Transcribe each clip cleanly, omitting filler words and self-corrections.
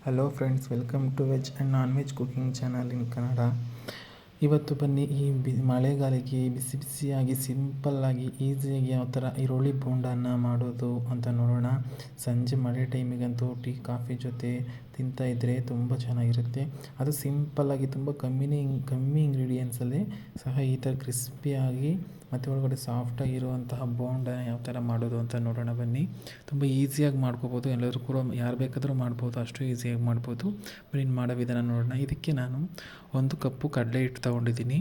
Hello friends, welcome to veg and non veg cooking channel in Kannada. ಇವತ್ತು ಬನ್ನಿ ಈ ಮಳೆಗಾಲಕ್ಕೆ ಬಿಸಿ ಬಿಸಿಯಾಗಿ ಸಿಂಪಲ್ಲಾಗಿ ಈಸಿಯಾಗಿ ಯಾವ ಥರ ಈರುಳ್ಳಿ ಬೋಂಡನ ಮಾಡೋದು ಅಂತ ನೋಡೋಣ. ಸಂಜೆ ಮಳೆ ಟೈಮಿಗಂತೂ ಟೀ ಕಾಫಿ ಜೊತೆ ತಿಂತಾಯಿದ್ರೆ ತುಂಬ ಚೆನ್ನಾಗಿರುತ್ತೆ. ಅದು ಸಿಂಪಲ್ಲಾಗಿ ತುಂಬ ಕಮ್ಮಿ ಇಂಗ್ರೀಡಿಯೆಂಟ್ಸಲ್ಲೇ ಸಹ ಈ ಥರ ಕ್ರಿಸ್ಪಿಯಾಗಿ ಮತ್ತು ಒಳಗಡೆ ಸಾಫ್ಟಾಗಿರುವಂತಹ ಬೋಂಡ ಯಾವ ಥರ ಮಾಡೋದು ಅಂತ ನೋಡೋಣ ಬನ್ನಿ. ತುಂಬ ಈಸಿಯಾಗಿ ಮಾಡ್ಕೋಬೋದು, ಎಲ್ಲರೂ ಕೂಡ ಯಾರು ಬೇಕಾದರೂ ಮಾಡ್ಬೋದು, ಅಷ್ಟು ಈಸಿಯಾಗಿ ಮಾಡ್ಬೋದು. ಬರೀ ಮಾಡೋ ವಿಧಾನ ನೋಡೋಣ. ಇದಕ್ಕೆ ನಾನು 1 ಕಪ್ಪು ಕಡಲೆ ಹಿಟ್ಟು ತೊಗೊಂಡಿದ್ದೀನಿ.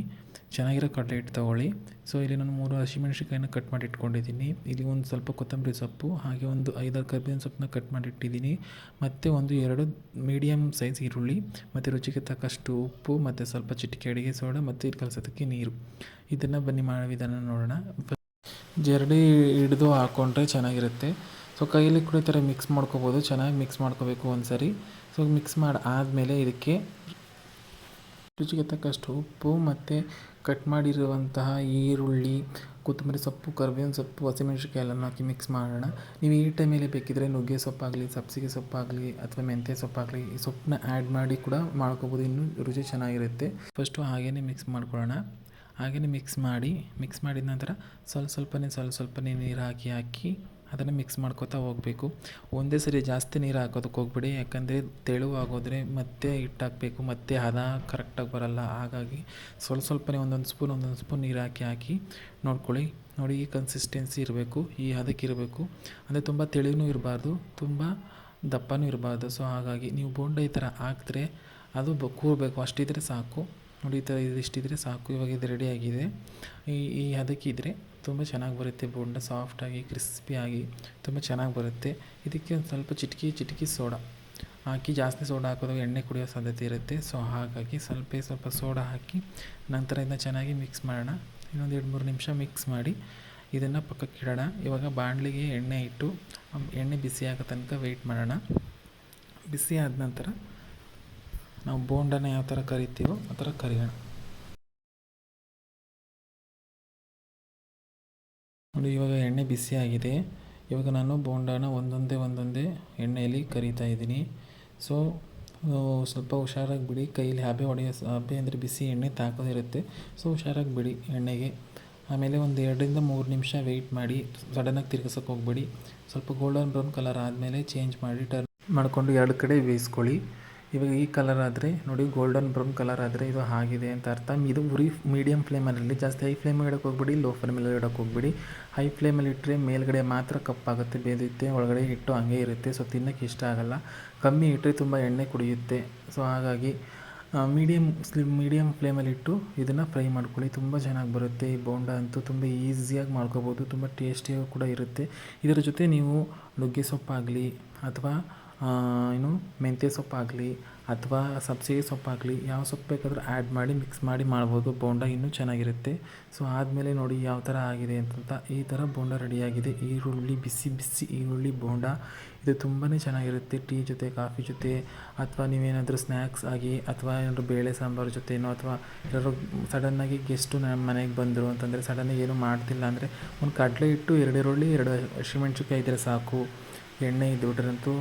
ಚೆನ್ನಾಗಿರೋ ಕಡಲೆ ಹಿಟ್ಟು ತೊಗೊಳ್ಳಿ. ಸೊ ಇಲ್ಲಿ ನಾನು 3 ಹಸಿಮೆಣ್ಸಿನ್ಕಾಯಿನ ಕಟ್ ಮಾಡಿ ಇಟ್ಕೊಂಡಿದ್ದೀನಿ. ಇಲ್ಲಿ ಒಂದು ಸ್ವಲ್ಪ ಕೊತ್ತಂಬರಿ ಸೊಪ್ಪು, ಹಾಗೆ ಒಂದು 5-6 ಕರ್ಬೇವಿನ ಸೊಪ್ಪನ್ನ ಕಟ್ ಮಾಡಿ ಇಟ್ಟಿದ್ದೀನಿ. ಮತ್ತು 1-2 ಮೀಡಿಯಮ್ ಸೈಜ್ ಈರುಳ್ಳಿ, ಮತ್ತು ರುಚಿಗೆ ತಕ್ಕಷ್ಟು ಉಪ್ಪು, ಮತ್ತು ಸ್ವಲ್ಪ ಚಿಟಿಕೆ ಅಡುಗೆ ಸೋಡಾ, ಮತ್ತು ಇದು ಕಲಸೋದಕ್ಕೆ ನೀರು. ಇದನ್ನು ಬನ್ನಿ ಮಾಡೋ ವಿಧಾನ ನೋಡೋಣ. ಜರಡಿ ಹಿಡಿದು ಹಾಕ್ಕೊಂಡ್ರೆ ಚೆನ್ನಾಗಿರುತ್ತೆ. ಸೊ ಕೈಯಲ್ಲಿ ಕೂಡ ಈ ಥರ ಮಿಕ್ಸ್ ಮಾಡ್ಕೋಬೋದು. ಚೆನ್ನಾಗಿ ಮಿಕ್ಸ್ ಮಾಡ್ಕೋಬೇಕು ಒಂದು ಸರಿ. ಸೊ ಮಿಕ್ಸ್ ಮಾಡಿ ಆದಮೇಲೆ ಇದಕ್ಕೆ ರುಚಿಗೆ ತಕ್ಕಷ್ಟು ಉಪ್ಪು ಮತ್ತು ಕಟ್ ಮಾಡಿರುವಂತಹ ಈರುಳ್ಳಿ, ಕೊತ್ತಂಬರಿ ಸೊಪ್ಪು, ಕರಿಬೇವಿನ ಸೊಪ್ಪು, ಹಸಿಮೆಣ್ಸಿನ್ಕಾಯಿ ಎಲ್ಲನೂ ಹಾಕಿ ಮಿಕ್ಸ್ ಮಾಡೋಣ. ನೀವು ಈ ಟೈಮಲ್ಲಿ ಬೇಕಿದ್ದರೆ ನುಗ್ಗೆ ಸೊಪ್ಪಾಗಲಿ, ಸಬ್ಸಿಗೆ ಸೊಪ್ಪಾಗಲಿ ಅಥವಾ ಮೆಂತ್ಯ ಸೊಪ್ಪಾಗಲಿ, ಈ ಸೊಪ್ಪನ್ನ ಆ್ಯಡ್ ಮಾಡಿ ಕೂಡ ಮಾಡ್ಕೋಬೋದು. ಇನ್ನೂ ರುಚಿ ಚೆನ್ನಾಗಿರುತ್ತೆ. ಫಸ್ಟು ಹಾಗೇ ಮಿಕ್ಸ್ ಮಾಡ್ಕೊಳ್ಳೋಣ. ಹಾಗೆಯೇ ಮಿಕ್ಸ್ ಮಾಡಿದ ನಂತರ ಸ್ವಲ್ಪನೇ ನೀರು ಹಾಕಿ ಅದನ್ನು ಮಿಕ್ಸ್ ಮಾಡ್ಕೋತಾ ಹೋಗಬೇಕು. ಒಂದೇ ಸರಿ ಜಾಸ್ತಿ ನೀರು ಹಾಕೋದಕ್ಕೆ ಹೋಗ್ಬೇಡಿ, ಯಾಕಂದರೆ ತೆಳುವಾಗೋದ್ರೆ ಮತ್ತೆ ಹಿಟ್ಟು ಹಾಕಬೇಕು, ಮತ್ತೆ ಹದ ಕರೆಕ್ಟಾಗಿ ಬರೋಲ್ಲ. ಹಾಗಾಗಿ ಸ್ವಲ್ಪನೇ ಒಂದೊಂದು ಸ್ಪೂನ್ ನೀರು ಹಾಕಿ ನೋಡ್ಕೊಳ್ಳಿ. ನೋಡಿ, ಈ ಕನ್ಸಿಸ್ಟೆನ್ಸಿ ಇರಬೇಕು, ಈ ಹದಕ್ಕಿರಬೇಕು. ಅಂದರೆ ತುಂಬ ತೆಳುವೂ ಇರಬಾರ್ದು, ತುಂಬ ದಪ್ಪನೂ ಇರಬಾರ್ದು. ಸೊ ಹಾಗಾಗಿ ನೀವು ಬೋಂಡ ಈ ಥರ ಹಾಕಿದ್ರೆ ಅದು ಕೂರಬೇಕು, ಅಷ್ಟಿದ್ರೆ ಸಾಕು. ನೋಡಿ, ಈ ಥರ ಇದಿಷ್ಟಿದ್ರೆ ಸಾಕು. ಇವಾಗ ಇದು ರೆಡಿಯಾಗಿದೆ. ಈ ಹದಕ್ಕಿದ್ರೆ ತುಂಬ ಚೆನ್ನಾಗಿ ಬರುತ್ತೆ ಬೋಂಡ, ಸಾಫ್ಟಾಗಿ ಕ್ರಿಸ್ಪಿಯಾಗಿ ತುಂಬ ಚೆನ್ನಾಗಿ ಬರುತ್ತೆ. ಇದಕ್ಕೆ ಒಂದು ಸ್ವಲ್ಪ ಚಿಟಿಕೆ ಸೋಡಾ ಹಾಕಿ, ಜಾಸ್ತಿ ಸೋಡಾ ಹಾಕೋದಾಗ ಎಣ್ಣೆ ಕುಡಿಯೋ ಸಾಧ್ಯತೆ ಇರುತ್ತೆ. ಸೊ ಹಾಗಾಗಿ ಸ್ವಲ್ಪ ಸೋಡಾ ಹಾಕಿ ನಂತರ ಇದನ್ನ ಚೆನ್ನಾಗಿ ಮಿಕ್ಸ್ ಮಾಡೋಣ. ಇನ್ನೊಂದು 2-3 ನಿಮಿಷ ಮಿಕ್ಸ್ ಮಾಡಿ ಇದನ್ನು ಪಕ್ಕಕ್ಕೆ ಇಡೋಣ. ಇವಾಗ ಬಾಣಲಿಗೆ ಎಣ್ಣೆ ಇಟ್ಟು ಎಣ್ಣೆ ಬಿಸಿ ಆಗೋ ತನಕ ವೆಯ್ಟ್ ಮಾಡೋಣ. ಬಿಸಿ ಆದ ನಂತರ ನಾವು ಬೋಂಡನ ಯಾವ ಥರ ಕರಿತೀವೋ ಆ ಥರ ಕರಿಯೋಣ. ನೋಡಿ, ಇವಾಗ ಎಣ್ಣೆ ಬಿಸಿಯಾಗಿದೆ. ಇವಾಗ ನಾನು ಬೋಂಡಾನ ಒಂದೊಂದೇ ಎಣ್ಣೆಯಲ್ಲಿ ಕರಿತಾ ಇದ್ದೀನಿ. ಸೊ ಸ್ವಲ್ಪ ಹುಷಾರಾಗಿ ಬಿಡಿ, ಕೈಯಲ್ಲಿ ಹಬೆ ಅಂದರೆ ಬಿಸಿ ಎಣ್ಣೆ ತಾಕೋದಿರುತ್ತೆ. ಸೊ ಹುಷಾರಾಗಿ ಬಿಡಿ ಎಣ್ಣೆಗೆ. ಆಮೇಲೆ ಒಂದು 2-3 ನಿಮಿಷ ವೆಯ್ಟ್ ಮಾಡಿ, ಸಡನ್ನಾಗಿ ತಿರ್ಗಿಸೋಕೆ ಹೋಗ್ಬೇಡಿ. ಸ್ವಲ್ಪ ಗೋಲ್ಡನ್ ಬ್ರೌನ್ ಕಲರ್ ಆದಮೇಲೆ ಚೇಂಜ್ ಮಾಡಿ ಟರ್ನ್ ಮಾಡಿಕೊಂಡು 2 ಕಡೆ ಬೇಯಿಸ್ಕೊಳ್ಳಿ. ಇವಾಗ ಈ ಕಲರ್ ಆದರೆ ನೋಡಿ, ಗೋಲ್ಡನ್ ಬ್ರೌನ್ ಕಲರ್ ಆದರೆ ಇದು ಆಗಿದೆ ಅಂತ ಅರ್ಥ. ಇದು ಉರಿ ಮೀಡಿಯಮ್ ಫ್ಲೇಮಲ್ಲಿ, ಜಾಸ್ತಿ ಹೈ ಫ್ಲೇಮಿಗೆ ಇಡೋಕ್ಕೆ ಹೋಗ್ಬೇಡಿ, ಲೋ ಫ್ಲೇಮಲ್ಲಿ ಇಡೋಕ್ಕೆ ಹೋಗ್ಬೇಡಿ. ಹೈ ಫ್ಲೇಮಲ್ಲಿ ಇಟ್ಟರೆ ಮೇಲ್ಗಡೆ ಮಾತ್ರ ಕಪ್ಪಾಗುತ್ತೆ, ಬೇಯುತ್ತೆ, ಒಳಗಡೆ ಹಿಟ್ಟು ಹಂಗೆ ಇರುತ್ತೆ. ಸೊ ತಿನ್ನೋಕ್ಕೆ ಇಷ್ಟ ಆಗೋಲ್ಲ. ಕಮ್ಮಿ ಇಟ್ಟರೆ ತುಂಬ ಎಣ್ಣೆ ಕುಡಿಯುತ್ತೆ. ಸೊ ಹಾಗಾಗಿ ಮೀಡಿಯಮ್ ಫ್ಲೇಮಲ್ಲಿಟ್ಟು ಇದನ್ನು ಫ್ರೈ ಮಾಡ್ಕೊಳ್ಳಿ. ತುಂಬ ಚೆನ್ನಾಗಿ ಬರುತ್ತೆ ಈ ಬೋಂಡ ಅಂತೂ. ತುಂಬ ಈಸಿಯಾಗಿ ಮಾಡ್ಕೋಬೋದು, ತುಂಬ ಟೇಸ್ಟಿಯಾಗಿ ಕೂಡ ಇರುತ್ತೆ. ಇದರ ಜೊತೆ ನೀವು ನುಗ್ಗೆ ಸೊಪ್ಪಾಗಲಿ ಅಥವಾ ಮೆಂತ್ಯ ಸೊಪ್ಪಾಗಲಿ ಅಥವಾ ಸಬ್ಸಿಗೆ ಸೊಪ್ಪಾಗಲಿ, ಯಾವ ಸೊಪ್ಪು ಬೇಕಾದರೂ ಆ್ಯಡ್ ಮಾಡಿ ಮಿಕ್ಸ್ ಮಾಡಿ ಮಾಡ್ಬೋದು. ಬೋಂಡ ಇನ್ನೂ ಚೆನ್ನಾಗಿರುತ್ತೆ. ಸೊ ಆದಮೇಲೆ ನೋಡಿ ಯಾವ ಥರ ಆಗಿದೆ ಅಂತ. ಈ ಥರ ಬೋಂಡ ರೆಡಿಯಾಗಿದೆ. ಬಿಸಿ ಈರುಳ್ಳಿ ಬೋಂಡ. ಇದು ತುಂಬಾ ಚೆನ್ನಾಗಿರುತ್ತೆ ಟೀ ಜೊತೆ, ಕಾಫಿ ಜೊತೆ, ಅಥವಾ ನೀವೇನಾದರೂ ಸ್ನ್ಯಾಕ್ಸ್ ಆಗಿ, ಅಥವಾ ಏನಾದರೂ ಬೇಳೆ ಸಾಂಬಾರು ಜೊತೆನೋ, ಅಥವಾ ಯಾರೋ ಸಡನ್ನಾಗಿ ಗೆಸ್ಟು ನಮ್ಮ ಮನೆಗೆ ಬಂದರು ಅಂತಂದರೆ, ಸಡನ್ನಾಗಿ ಏನೂ ಮಾಡ್ತಿಲ್ಲ ಅಂದರೆ ಒಂದು ಕಡಲೆ ಹಿಟ್ಟು, 2 ಈರುಳ್ಳಿ, 2 ಹಸಿಮೆಣ್ಸಿನ್ಕಾಯಿ ಇದ್ದರೆ ಸಾಕು. ಎಣ್ಣೆ ಇದ್ಬಿಟ್ರಂತೂ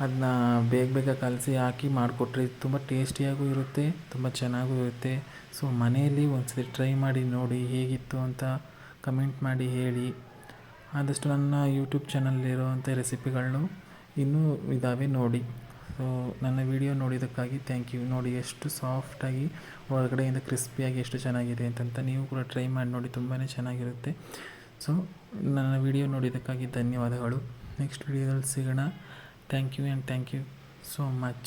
ಅದನ್ನ ಬೇಗ ಕಲಸಿ ಹಾಕಿ ಮಾಡಿಕೊಟ್ರೆ ತುಂಬ ಟೇಸ್ಟಿಯಾಗೂ ಇರುತ್ತೆ, ತುಂಬ ಚೆನ್ನಾಗೂ ಇರುತ್ತೆ. ಸೊ ಮನೆಯಲ್ಲಿ ಒಂದ್ಸರಿ ಟ್ರೈ ಮಾಡಿ ನೋಡಿ, ಹೇಗಿತ್ತು ಅಂತ ಕಮೆಂಟ್ ಮಾಡಿ ಹೇಳಿ. ಆದಷ್ಟು ನನ್ನ ಯೂಟ್ಯೂಬ್ ಚಾನಲ್ಲಿರುವಂಥ ರೆಸಿಪಿಗಳನ್ನು ಇನ್ನೂ ಇದ್ದಾವೆ ನೋಡಿ. ಸೊ ನನ್ನ ವಿಡಿಯೋ ನೋಡಿದ್ದಕ್ಕಾಗಿ ಥ್ಯಾಂಕ್ ಯು. ನೋಡಿ ಎಷ್ಟು ಸಾಫ್ಟಾಗಿ ಒಳಗಡೆಯಿಂದ ಕ್ರಿಸ್ಪಿಯಾಗಿ ಎಷ್ಟು ಚೆನ್ನಾಗಿದೆ ಅಂತಂತ. ನೀವು ಕೂಡ ಟ್ರೈ ಮಾಡಿ ನೋಡಿ, ತುಂಬಾ ಚೆನ್ನಾಗಿರುತ್ತೆ. ಸೊ ನನ್ನ ವಿಡಿಯೋ ನೋಡಿದ್ದಕ್ಕಾಗಿ ಧನ್ಯವಾದಗಳು. ನೆಕ್ಸ್ಟ್ ವಿಡಿಯೋದಲ್ಲಿ ಸಿಗೋಣ. Thank you and thank you so much.